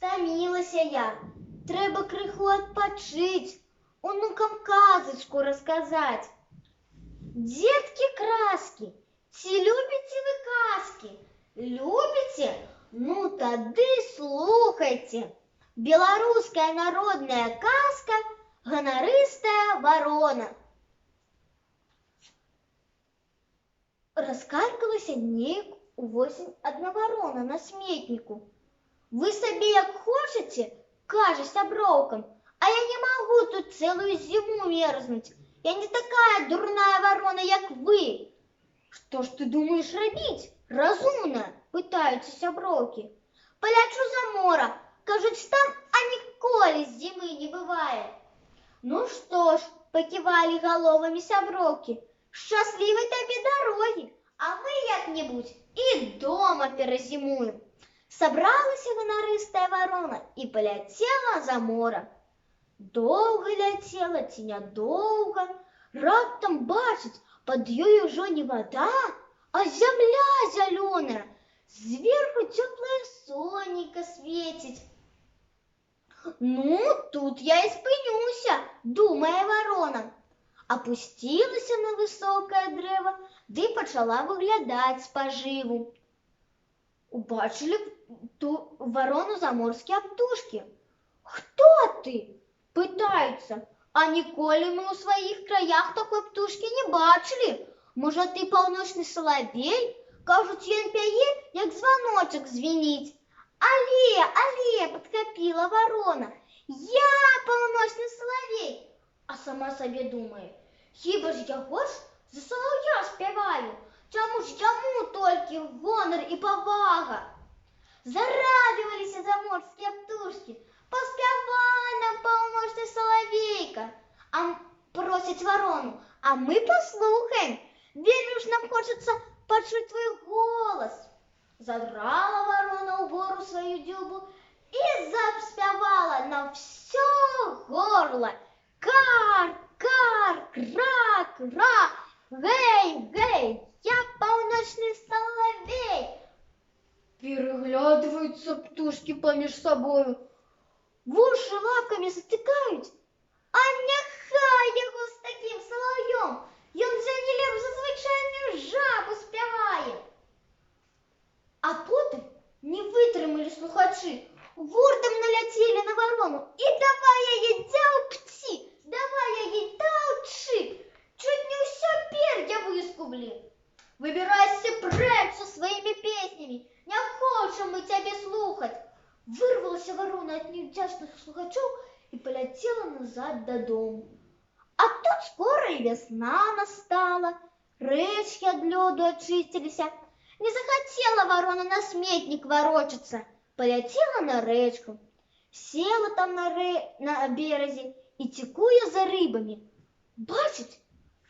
Стамілася я. Треба криху адпачыць, унукам казачку расказаць. Детки краски, ці любіце вы казки? Любіце? Ну тады слухайте. Беларуская народная казка «Ганарыстая ворона». Раскаркалася неяк увосень одна ворона на сметніку. Вы сабе як хочаце, кажа сяброўкам, а я не могу тут целую зиму мерзнуть. Я не такая дурная ворона, як вы. Что ж ты думаешь рабіць, разумна, пытаюцца сяброўкі. Полячу за мора, кажуць там, а ніколі зимы не бывае. Ну что ж, покивали головами сяброўкі, счастливой тебе дороги, а мы як-нибудь и дома перазимуем. Собралась ганарыстая ворона и полетела за мора. Долго летела, ці нядоўга, раптам бачыць, под ёй ужо не вода, а земля зеленая, сверху теплое сонейка светить. Ну, тут я и спынюся, думая ворона. Опустилася на высокое древо, ды пачала выглядаць спажыву. Убачили ту ворону заморские птушки. Кто ты? Пытаются. А ніколі мы у своих краях такой птушки не бачили. Может, ты паўночны соловей? Кажуць, ён пяе, як звоночек звенить. Але, подкопила ворона. Я паўночны соловей. А сама себе думает, хіба ж яго ж за солов'я спяваю, чаму ж яму толькі гонор і павага. Зарадовались заморские птушки, поспявай нам, паўночны соловейка. А просить ворону, а мы послухаем, вельмі ж нам хочется почуть твой голос. Задрала ворона у гору свою дюбу и заспевала на все горло. Кар, кар, кра, кра, гей, гей, я паўночны соловей. Переглядываются птушки помеж собою, в уши лапками затыкают. А няхай яго з таким соловьем, ён за нелеп за звычайную жабу спявае. А потом не вытрымали слухачи, гуртом налетели на ворону и давай яе дзяўбці, давай яе таўчы, чуть не ўсё пер'я выскублі. Выбирайся прочь со своими песнями, не хочем мы тебе слухать. Вырвалась ворона от неудячных слухачов и полетела назад до дому. А тут скоро и весна настала, речки от лёду очистились. Не захотела ворона на сметник ворочаться, полетела на речку, села там на березе и текуя за рыбами. Бачить,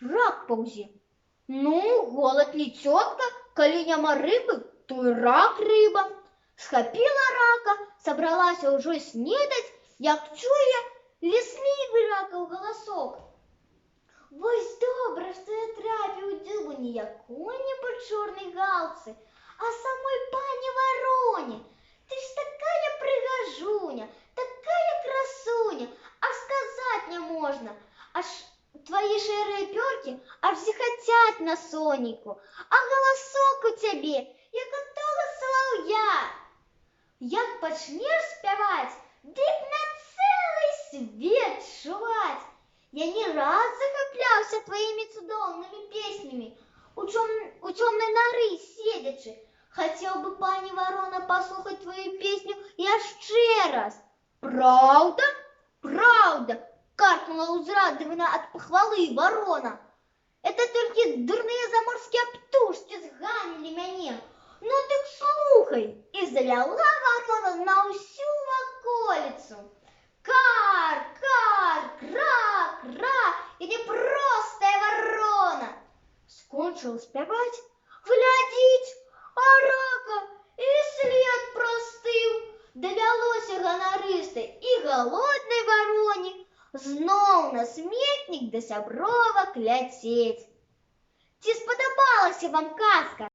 рак паўзе. Ну, голод не тетка, коли няма рыбы, то и рак рыба. Схопила рака, собралась уже снедать, як чуя леслівый ракаў голосок. Вось добра, что я трапіў дзюбу не якой-нибудь чорной галцы, а самой пане вороне. Ты ж такая прыгажуня, такая красуня, аж сказать не можно. Аж твои шэрыя пёркі аж захотят на сонейку, а голосок у тебе, як у того солов'я. Як пачнеш спяваць, дык на целый свет чуваць. Я не раз захапляўся твоими цудоўными песнями, у темной норы седячы. Хотел бы, пани ворона, послухать твою песню яшчэ раз. Правда? Правда, каркнула узрадована от похвалы ворона. Это только дурные заморские птушки зганили мяне. Ну так слухай. И завяла ворона на усю околицу. Кар, кар, кра, кра, и не простая ворона. Скончила спяваць, глядзіць, а рака и след простыл. Давялося ганарыстай и голодной вороне зноў на сметнік да сябровак ляцець. Ці спадабалася вам казка?